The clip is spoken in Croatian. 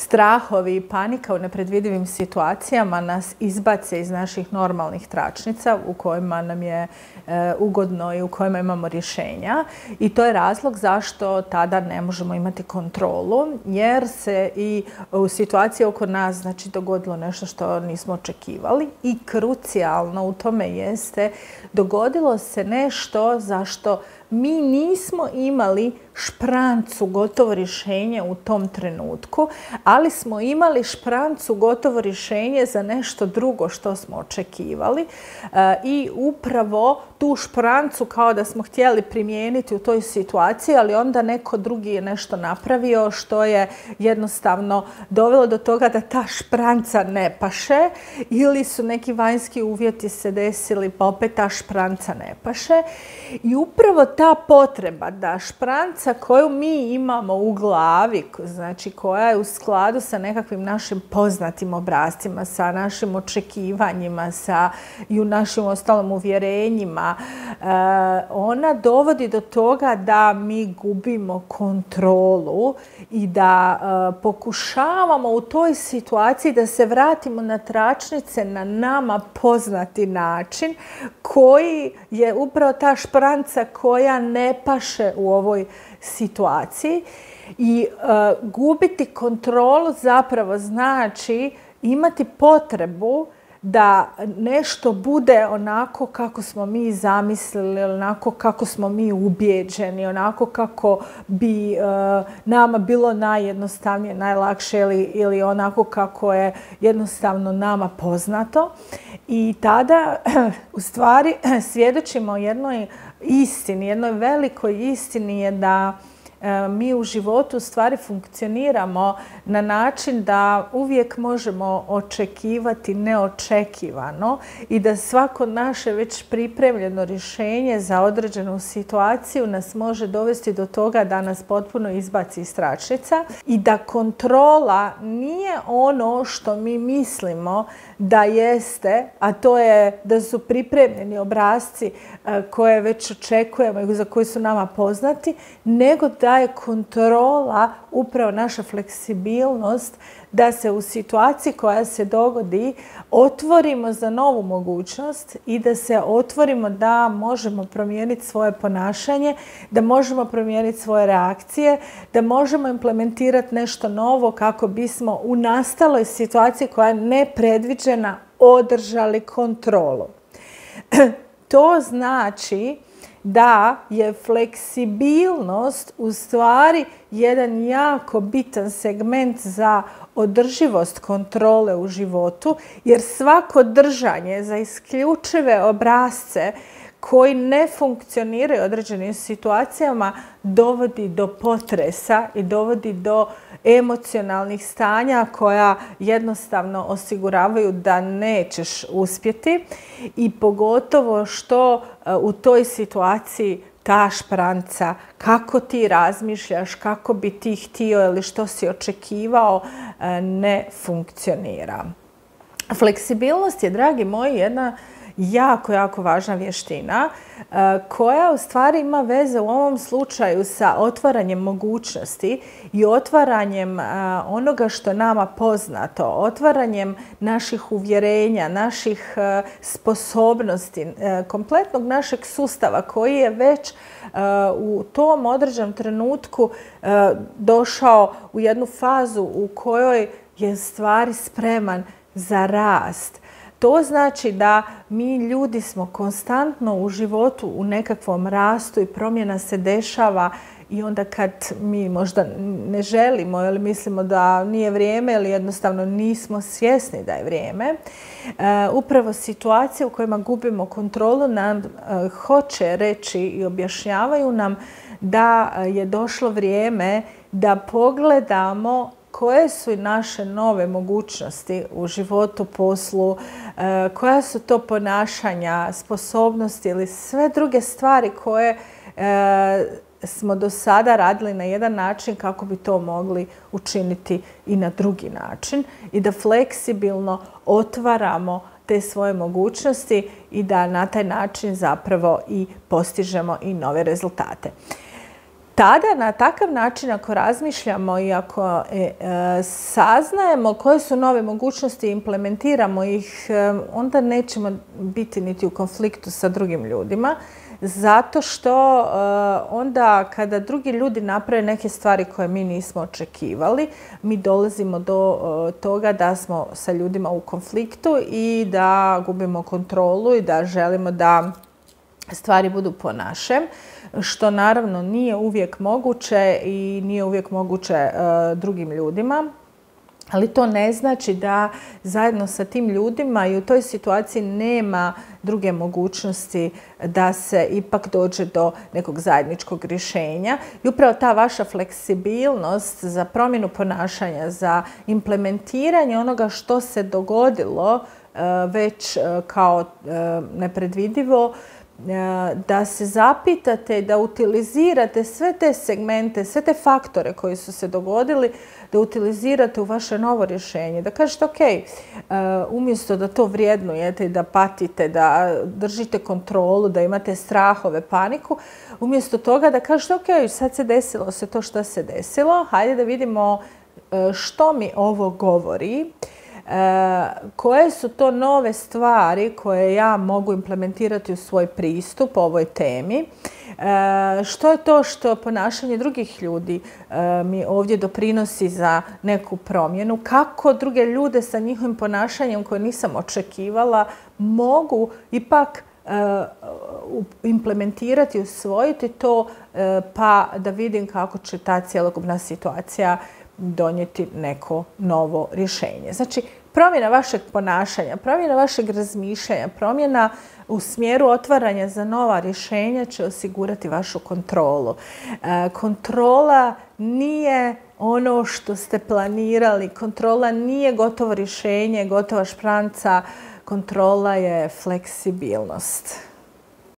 strahovi i panika u nepredvidivim situacijama nas izbace iz naših normalnih tračnica u kojima nam je ugodno i u kojima imamo rješenja. I to je razlog zašto tada ne možemo imati kontrolu, jer se i u situaciji oko nas dogodilo nešto što nismo očekivali. I krucijalno u tome jeste, dogodilo se nešto zašto mi nismo imali šprancu, gotovo rješenje u tom trenutku, ali smo imali šprancu, gotovo rješenje za nešto drugo što smo očekivali. I upravo tu šprancu kao da smo htjeli primijeniti u toj situaciji, ali onda neko drugi je nešto napravio što je jednostavno dovelo do toga da ta špranca ne paše, ili su neki vanjski uvjeti se desili pa opet ta špranca ne paše. I upravo ta potreba da špranca koju mi imamo u glavi, znači koja je u skladu sa nekakvim našim poznatim obrascima, sa našim očekivanjima, i u našim ostalom uvjerenjima, ona dovodi do toga da mi gubimo kontrolu i da pokušavamo u toj situaciji da se vratimo na tračnice na nama poznati način, koji je upravo ta špranca koja ne paše u ovoj situaciji. I gubiti kontrolu zapravo znači imati potrebu da nešto bude onako kako smo mi zamislili, onako kako smo mi ubijeđeni, onako kako bi nama bilo najjednostavnije, najlakše, ili onako kako je jednostavno nama poznato. I tada u stvari svjedočimo jednoj istini, jednoj velikoj istini je da mi u životu u stvari funkcioniramo na način da uvijek možemo očekivati neočekivano i da svako naše već pripremljeno rješenje za određenu situaciju nas može dovesti do toga da nas potpuno izbaci iz tračnica i da kontrola nije ono što mi mislimo da jeste, a to je da su pripremljeni obrasci koje već očekujemo i za koji su nama poznati, nego da je kontrola upravo naša fleksibilnost da se u situaciji koja se dogodi otvorimo za novu mogućnost i da se otvorimo da možemo promijeniti svoje ponašanje, da možemo promijeniti svoje reakcije, da možemo implementirati nešto novo kako bismo u nastaloj situaciji koja je nepredviđena održali kontrolu. To znači da je fleksibilnost u stvari jedan jako bitan segment za održivost kontrole u životu, jer svako držanje za isključive obrasce koji ne funkcioniraju u određenim situacijama dovodi do potresa i dovodi do emocionalnih stanja koja jednostavno osiguravaju da nećeš uspjeti i pogotovo što u toj situaciji ta špranca, kako ti razmišljaš, kako bi ti htio ili što si očekivao, ne funkcionira. Fleksibilnost je, dragi moji, jedna jako, jako važna vještina koja u stvari ima veze u ovom slučaju sa otvaranjem mogućnosti i otvaranjem onoga što je nama poznato, otvaranjem naših uvjerenja, naših sposobnosti, kompletnog našeg sustava koji je već u tom određenom trenutku došao u jednu fazu u kojoj je stvari spreman za rast. To znači da mi ljudi smo konstantno u životu u nekakvom rastu i promjena se dešava i onda kad mi možda ne želimo ili mislimo da nije vrijeme ili jednostavno nismo svjesni da je vrijeme, upravo situacije u kojima gubimo kontrolu nam hoće reći i objašnjavaju nam da je došlo vrijeme da pogledamo koje su naše nove mogućnosti u životu, poslu, koja su to ponašanja, sposobnosti ili sve druge stvari koje smo do sada radili na jedan način kako bi to mogli učiniti i na drugi način i da fleksibilno otvaramo te svoje mogućnosti i da na taj način zapravo i postižemo i nove rezultate. tada na takav način ako razmišljamo i ako saznajemo koje su nove mogućnosti i implementiramo ih, onda nećemo biti niti u konfliktu sa drugim ljudima. Zato što onda kada drugi ljudi naprave neke stvari koje mi nismo očekivali, mi dolazimo do toga da smo sa ljudima u konfliktu i da gubimo kontrolu i da želimo da stvari budu po našem, što naravno nije uvijek moguće i nije uvijek moguće drugim ljudima. Ali to ne znači da zajedno sa tim ljudima i u toj situaciji nema druge mogućnosti da se ipak dođe do nekog zajedničkog rješenja. I upravo ta vaša fleksibilnost za promjenu ponašanja, za implementiranje onoga što se dogodilo već kao nepredvidivo, da se zapitate, da utilizirate sve te segmente, sve te faktore koji su se dogodili, da utilizirate u vaše novo rješenje. Da kažete, ok, umjesto da to vrijednujete, da patite, da držite kontrolu, da imate strahove, paniku, umjesto toga da kažete, ok, sad se desilo se to što se desilo, hajde da vidimo što mi ovo govori, koje su to nove stvari koje ja mogu implementirati u svoj pristup ovoj temi, što je to što ponašanje drugih ljudi mi ovdje doprinosi za neku promjenu, kako druge ljude sa njihovim ponašanjem koje nisam očekivala mogu ipak implementirati, usvojiti to, pa da vidim kako će ta cjelokupna situacija donijeti neko novo rješenje. Znači, promjena vašeg ponašanja, promjena vašeg razmišljanja, promjena u smjeru otvaranja za nova rješenja će osigurati vašu kontrolu. Kontrola nije ono što ste planirali, kontrola nije gotovo rješenje, gotova špranca, kontrola je fleksibilnost.